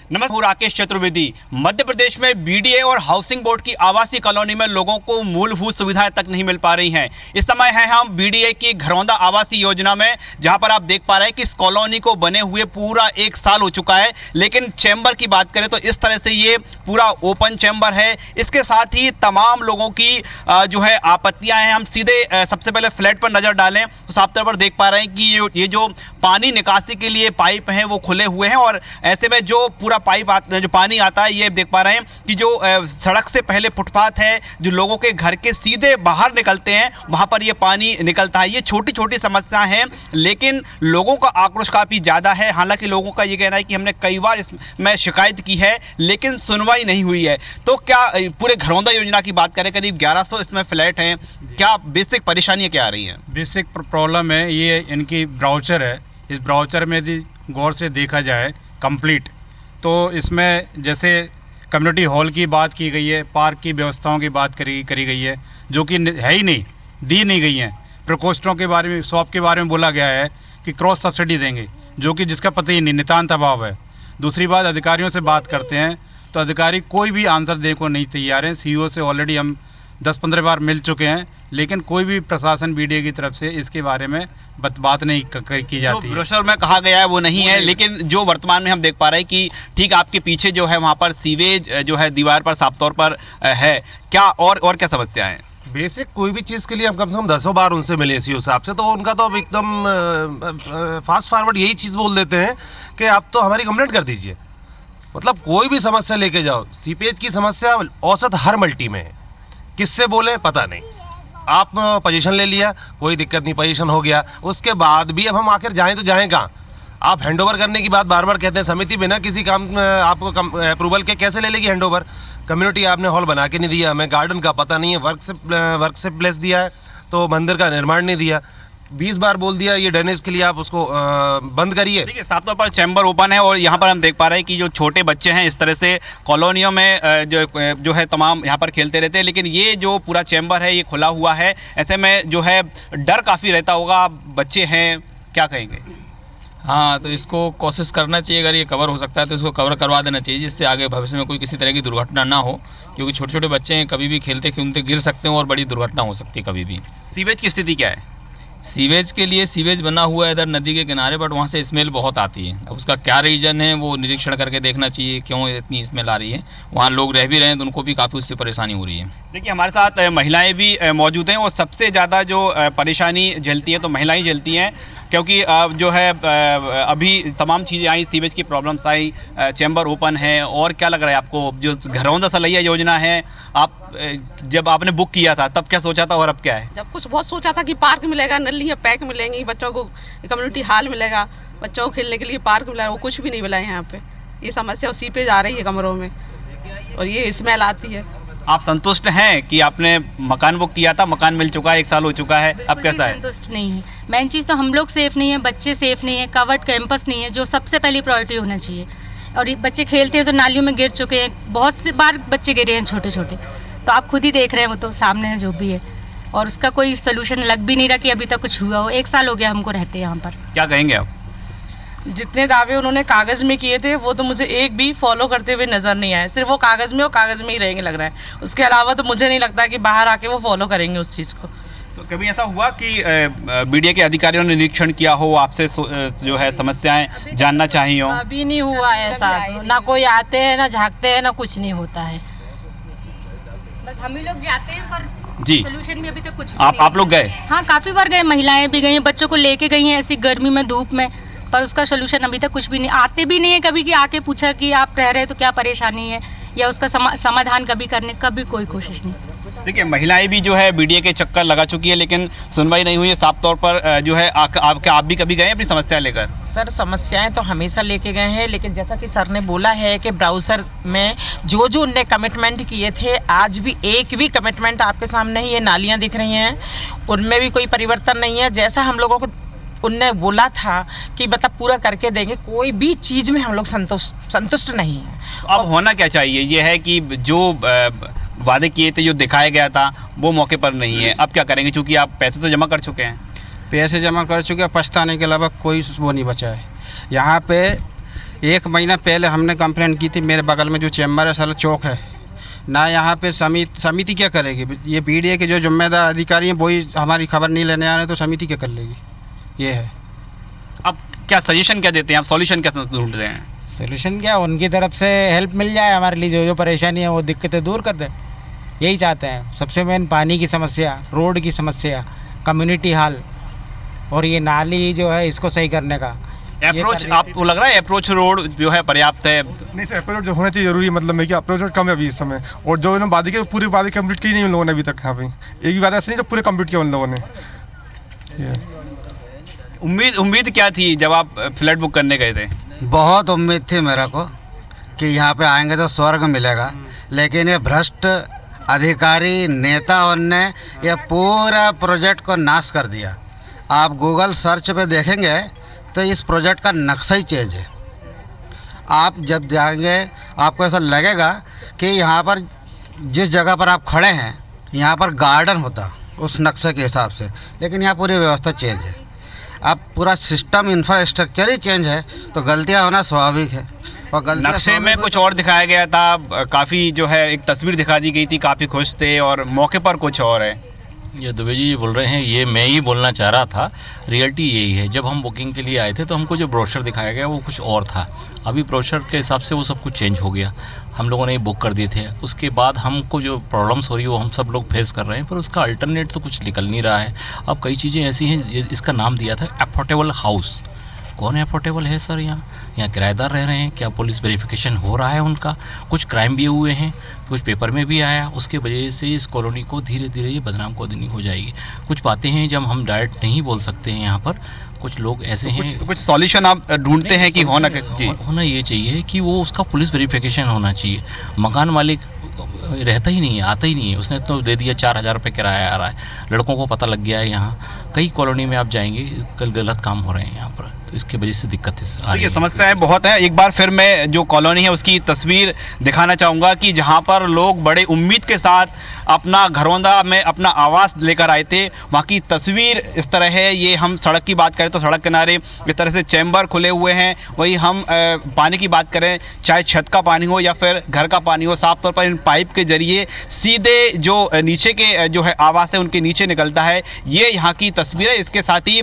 नमस्कार, हूं राकेश चतुर्वेदी। मध्य प्रदेश में बीडीए और हाउसिंग बोर्ड की आवासीय कॉलोनी में लोगों को मूलभूत सुविधाएं तक नहीं मिल पा रही हैं। इस समय है हम बीडीए की घरौंदा आवासीय योजना में, जहां पर आप देख पा रहे हैं कि इस कॉलोनी को बने हुए पूरा 1 साल हो चुका है, लेकिन चैम्बर की बात करें तो इस तरह से ये पूरा ओपन चैम्बर है। इसके साथ ही तमाम लोगों की जो है आपत्तियां हैं। हम सीधे सबसे पहले फ्लैट पर नजर डालें तो साफ तौर पर देख पा रहे हैं कि ये जो पानी निकासी के लिए पाइप हैं वो खुले हुए हैं, और ऐसे में जो पूरा पाइप जो पानी आता है, ये देख पा रहे हैं कि जो सड़क से पहले फुटपाथ है जो लोगों के घर के सीधे बाहर निकलते हैं, वहां पर ये पानी निकलता है। ये छोटी छोटी समस्या हैं, लेकिन लोगों का आक्रोश काफी ज्यादा है। हालांकि लोगों का ये कहना है कि हमने कई बार इसमें शिकायत की है, लेकिन सुनवाई नहीं हुई है। तो क्या पूरे घरौंदा योजना की बात करें, करीब 1100 इसमें फ्लैट हैं, क्या बेसिक परेशानियां क्या आ रही हैं? बेसिक प्रॉब्लम है ये इनकी ब्राउचर है। इस ब्राउचर में यदि गौर से देखा जाए कंप्लीट, तो इसमें जैसे कम्युनिटी हॉल की बात की गई है, पार्क की व्यवस्थाओं की बात करी गई है, जो कि है ही नहीं, दी नहीं गई हैं। प्रकोष्ठों के बारे में, शॉप के बारे में बोला गया है कि क्रॉस सब्सिडी देंगे, जो कि जिसका पता ही नहीं, नितांत अभाव है। दूसरी बात, अधिकारियों से बात करते हैं तो अधिकारी कोई भी आंसर देने को नहीं तैयार हैं। सीईओ से ऑलरेडी हम 10-15 बार मिल चुके हैं, लेकिन कोई भी प्रशासन बीडीए की तरफ से इसके बारे में बात नहीं की जाती है। ब्रोशर में कहा गया है वो नहीं है, लेकिन जो वर्तमान में हम देख पा रहे हैं कि ठीक आपके पीछे जो है वहां पर सीवेज जो है दीवार पर साफ तौर पर है। क्या और क्या समस्या है? बेसिक कोई भी चीज के लिए हम कम से कम 10 बार उनसे मिले सीईओ साहब से, तो उनका तो अब एकदम फास्ट फॉरवर्ड यही चीज बोल देते हैं कि आप तो हमारी कंप्लेंट कर दीजिए। मतलब कोई भी समस्या लेके जाओ, सीपेज की समस्या औसत हर मल्टी में है, किससे बोले पता नहीं। आप पोजीशन ले लिया, कोई दिक्कत नहीं, पोजीशन हो गया, उसके बाद भी अब हम आखिर जाएं तो जाएं कहाँ? आप हैंडओवर करने की बात बार बार कहते हैं, समिति बिना किसी काम आपको अप्रूवल के कैसे ले लेगी हैंडओवर? कम्युनिटी आपने हॉल बना के नहीं दिया, हमें गार्डन का पता नहीं है, वर्क से प्लेस दिया है तो मंदिर का निर्माण नहीं दिया। 20 बार बोल दिया ये ड्रेनेज के लिए आप उसको बंद करिए। देखिए, साफ तौर पर चैम्बर ओपन है, और यहाँ पर हम देख पा रहे हैं कि जो छोटे बच्चे हैं इस तरह से कॉलोनियों में जो है तमाम यहाँ पर खेलते रहते हैं, लेकिन ये जो पूरा चैम्बर है ये खुला हुआ है। ऐसे में जो है डर काफी रहता होगा, बच्चे हैं, क्या कहेंगे? हाँ, तो इसको कोशिश करना चाहिए, अगर ये कवर हो सकता है तो इसको कवर करवा देना चाहिए, जिससे आगे भविष्य में कोई किसी तरह की दुर्घटना ना हो, क्योंकि छोटे छोटे बच्चे हैं, कभी भी खेलते खेलते गिर सकते हैं और बड़ी दुर्घटना हो सकती है कभी भी। सीवेज की स्थिति क्या है? सीवेज के लिए सीवेज बना हुआ है इधर नदी के किनारे, बट वहाँ से स्मेल बहुत आती है। अब उसका क्या रीजन है वो निरीक्षण करके देखना चाहिए, क्यों इतनी स्मेल आ रही है। वहाँ लोग रह भी रहे हैं तो उनको भी काफ़ी उससे परेशानी हो रही है। देखिए, हमारे साथ महिलाएं भी मौजूद हैं, और सबसे ज़्यादा जो परेशानी झेलती है तो महिलाएं झेलती हैं, क्योंकि जो है अभी तमाम चीज़ें आई, सीवेज की प्रॉब्लम्स आई, चैम्बर ओपन है। और क्या लग रहा है आपको, जो घरौंदा सलैया योजना है, आप जब आपने बुक किया था तब क्या सोचा था और अब क्या है? जब कुछ बहुत सोचा था कि पार्क मिलेगा, नलियाँ पैक मिलेंगी, बच्चों को कम्युनिटी हॉल मिलेगा, बच्चों को खेलने के लिए पार्क मिलेगा, वो कुछ भी नहीं मिला है यहाँ पे। ये समस्या सीपेज आ रही है कमरों में और ये स्मेल आती है। आप संतुष्ट हैं कि आपने मकान बुक किया था, मकान मिल चुका है, 1 साल हो चुका है, अब कैसा है? संतुष्ट नहीं है। मेन चीज़ तो हम लोग सेफ नहीं है, बच्चे सेफ नहीं है, कवर्ड कैंपस नहीं है, जो सबसे पहली प्रायोरिटी होना चाहिए। और बच्चे खेलते हैं तो नालियों में गिर चुके हैं, बहुत सी बार बच्चे गिरे हैं छोटे छोटे, तो आप खुद ही देख रहे हैं, वो तो सामने है जो भी है, और उसका कोई सोल्यूशन लग भी नहीं रहा कि अभी तक कुछ हुआ हो। 1 साल हो गया हमको रहते यहाँ पर। क्या कहेंगे आप? जितने दावे उन्होंने कागज में किए थे वो तो मुझे एक भी फॉलो करते हुए नजर नहीं आए। सिर्फ वो कागज में और कागज में ही रहेंगे लग रहा है, उसके अलावा तो मुझे नहीं लगता कि बाहर आके वो फॉलो करेंगे उस चीज को। तो कभी ऐसा हुआ कि बीडीए के अधिकारियों ने निरीक्षण किया हो, आपसे जो है समस्याएं जानना चाहिए हो? अभी नहीं हुआ ऐसा, ना कोई आते हैं, ना झांकते हैं, ना कुछ नहीं होता है। बस हम ही लोग जाते हैं, पर जी सोल्यूशन भी अभी तक कुछ आप लोग गए? हाँ, काफी बार गए, महिलाएं भी गई हैं, बच्चों को लेके गई हैं ऐसी गर्मी में, धूप में, पर उसका सोल्यूशन अभी तक कुछ भी नहीं। आते भी नहीं है कभी कि आके पूछा कि आप रह रहे तो क्या परेशानी है, या उसका समाधान कभी करने कभी कोई कोशिश नहीं। देखिए, महिलाएं भी जो है बीडीए के चक्कर लगा चुकी है, लेकिन सुनवाई नहीं हुई है। साफ तौर पर जो है आप भी कभी गए अपनी समस्या लेकर? सर, समस्याएं तो हमेशा लेके गए हैं, लेकिन जैसा कि सर ने बोला है कि ब्राउजर में जो जो उनने कमिटमेंट किए थे, आज भी एक भी कमिटमेंट आपके सामने ही ये नालियां दिख रही हैं, उनमें भी कोई परिवर्तन नहीं है। जैसा हम लोगों को उनने बोला था कि मतलब पूरा करके देंगे, कोई भी चीज में हम लोग संतुष्ट नहीं है। अब होना क्या चाहिए? ये है कि जो वादे किए थे, जो दिखाया गया था, वो मौके पर नहीं है। अब क्या करेंगे, चूंकि आप पैसे तो जमा कर चुके हैं? पैसे जमा कर चुके हैं, पछताने के अलावा कोई वो नहीं बचा है। यहाँ पे 1 महीना पहले हमने कंप्लेंट की थी। मेरे बगल में जो चैम्बर है साला चौक है ना, यहाँ पे समिति क्या करेगी? ये बीडीए के जो जिम्मेदार अधिकारी हैं वही हमारी खबर नहीं लेने आ रहे, तो समिति क्या कर लेगी? ये है। अब क्या सजेशन क्या देते हैं आप, सॉल्यूशन क्या ढूंढ रहे हैं? सोल्यूशन क्या, उनकी तरफ से हेल्प मिल जाए, हमारे लिए जो जो परेशानी है वो दिक्कतें दूर कर दे, यही चाहते हैं। सबसे मेन पानी की समस्या, रोड की समस्या, कम्युनिटी हॉल और ये नाली जो है इसको सही करने का अप्रोच आपको लग रहा है अप्रोच रोड जो है पर्याप्त है? नहीं सर, अप्रोच जो होना चाहिए जरूरी, मतलब है कि अप्रोच रोड कम है अभी इस समय, और जो इन्होंने वादे किए पूरी वादे कंप्लीट की नहीं उन लोगों ने अभी तक। यहाँ पे एक भी वादा ऐसा नहीं जो पूरे कंप्लीट किया उन लोगों ने। उम्मीद क्या थी जब आप फ्लैट बुक करने गए थे? बहुत उम्मीद थी मेरे को कि यहाँ पे आएंगे तो स्वर्ग मिलेगा, लेकिन ये भ्रष्ट अधिकारी नेताओं ने ये पूरा प्रोजेक्ट को नाश कर दिया। आप गूगल सर्च पे देखेंगे तो इस प्रोजेक्ट का नक्शा ही चेंज है। आप जब जाएंगे आपको ऐसा लगेगा कि यहाँ पर जिस जगह पर आप खड़े हैं यहाँ पर गार्डन होता उस नक्शे के हिसाब से, लेकिन यहाँ पूरी व्यवस्था चेंज है। अब पूरा सिस्टम इंफ्रास्ट्रक्चर ही चेंज है तो गलतियाँ होना स्वाभाविक है। और गलतियाँ नक्शे में कुछ और दिखाया गया था, काफ़ी जो है एक तस्वीर दिखा दी गई थी, काफ़ी खुश थे, और मौके पर कुछ और है। ये दुबे जी बोल रहे हैं, ये मैं ही बोलना चाह रहा था। रियलिटी यही है, जब हम बुकिंग के लिए आए थे तो हमको जो ब्रोशर दिखाया गया वो कुछ और था। अभी ब्रोशर के हिसाब से वो सब कुछ चेंज हो गया, हम लोगों ने ही बुक कर दिए थे। उसके बाद हमको जो प्रॉब्लम्स हो रही है वो हम सब लोग फेस कर रहे हैं, पर उसका अल्टरनेट तो कुछ निकल नहीं रहा है। अब कई चीज़ें ऐसी हैं, इसका नाम दिया था अफोर्डेबल हाउस। कौन अफोर्डेबल है सर? यहाँ किराएदार रह रहे हैं, क्या पुलिस वेरिफिकेशन हो रहा है उनका? कुछ क्राइम भी हुए हैं, कुछ पेपर में भी आया, उसके वजह से इस कॉलोनी को धीरे धीरे ये बदनाम कॉलोनी हो जाएगी। कुछ बातें हैं जब हम डायरेक्ट नहीं बोल सकते हैं यहाँ पर, कुछ लोग ऐसे हैं। कुछ सॉल्यूशन आप ढूंढते हैं कि होना ये चाहिए कि वो उसका पुलिस वेरिफिकेशन होना चाहिए। मकान मालिक रहता ही नहीं है, आता ही नहीं है, उसने तो दे दिया 4000 रुपये किराया आ रहा है, लड़कों को पता लग गया है। यहाँ कई कॉलोनी में आप जाएंगे कल गलत काम हो रहे हैं यहाँ पर, तो इसकी वजह से दिक्कत आ रही है। समस्याएं बहुत है। एक बार फिर मैं जो कॉलोनी है उसकी तस्वीर दिखाना चाहूंगा कि जहां पर लोग बड़े उम्मीद के साथ अपना घरौंदा में अपना आवास लेकर आए थे, वहां की तस्वीर इस तरह है। ये हम सड़क की बात करें तो सड़क किनारे इस तरह से चैम्बर खुले हुए हैं, वही हम पानी की बात करें, चाहे छत का पानी हो या फिर घर का पानी हो, साफ तौर पर इन पाइप के जरिए सीधे जो नीचे के जो है आवास है उनके नीचे निकलता है। ये यहाँ की तस्वीर है। इसके साथ ही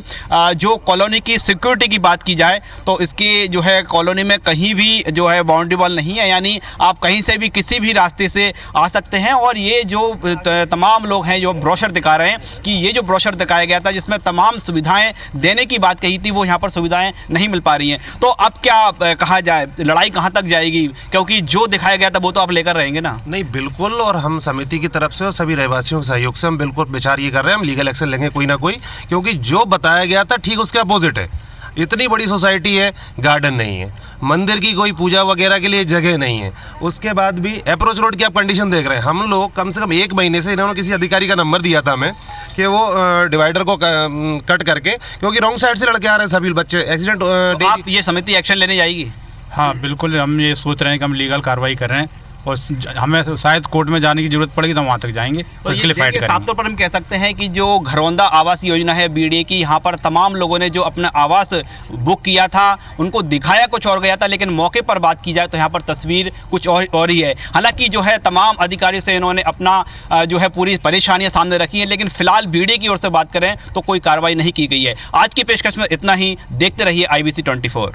जो कॉलोनी की सिक्योरिटी की बात की जाए तो इसकी जो है कॉलोनी में कहीं भी जो है बाउंड्री वॉल नहीं है, यानी आप कहीं से भी किसी भी रास्ते से आ सकते हैं। और ये जो तमाम लोग हैं जो ब्रोशर दिखा रहे हैं कि ये जो ब्रोशर दिखाया गया था जिसमें तमाम सुविधाएं देने की बात कही थी, वो यहाँ पर सुविधाएं नहीं मिल पा रही हैं। तो अब क्या कहा जाए, लड़ाई कहाँ तक जाएगी? क्योंकि जो दिखाया गया था वो तो आप लेकर रहेंगे ना? नहीं, बिल्कुल। और हम समिति की तरफ से और सभी रहवासियों के सहयोग से हम बिल्कुल विचार ये कर रहे हैं, हम लीगल एक्शन लेंगे कोई ना कोई, क्योंकि जो बताया गया था ठीक उसके अपोजिट है। इतनी बड़ी सोसाइटी है, गार्डन नहीं है, मंदिर की कोई पूजा वगैरह के लिए जगह नहीं है, उसके बाद भी अप्रोच रोड की आप कंडीशन देख रहे हैं। हम लोग कम से कम 1 महीने से इन्होंने किसी अधिकारी का नंबर दिया था हमें कि वो डिवाइडर को कट करके, क्योंकि रॉन्ग साइड से लड़के आ रहे हैं सभी बच्चे, एक्सीडेंट। तो आप ये समिति एक्शन लेने जाएगी? हाँ बिल्कुल, हम ये सोच रहे हैं कि हम लीगल कार्रवाई कर रहे हैं और हमें शायद कोर्ट में जाने की जरूरत पड़ेगी तो वहां तक जाएंगे और इसके लिए फाइट करेंगे। साफ तौर पर हम कह सकते हैं कि जो घरौंदा आवास योजना है बीडीए की, यहाँ पर तमाम लोगों ने जो अपना आवास बुक किया था उनको दिखाया कुछ और गया था, लेकिन मौके पर बात की जाए तो यहाँ पर तस्वीर कुछ और ही है। हालांकि जो है तमाम अधिकारियों से इन्होंने अपना जो है पूरी परेशानियां सामने रखी है, लेकिन फिलहाल बीडीए की ओर से बात करें तो कोई कार्रवाई नहीं की गई है। आज की पेशकश में इतना ही। देखते रहिए IBC 24।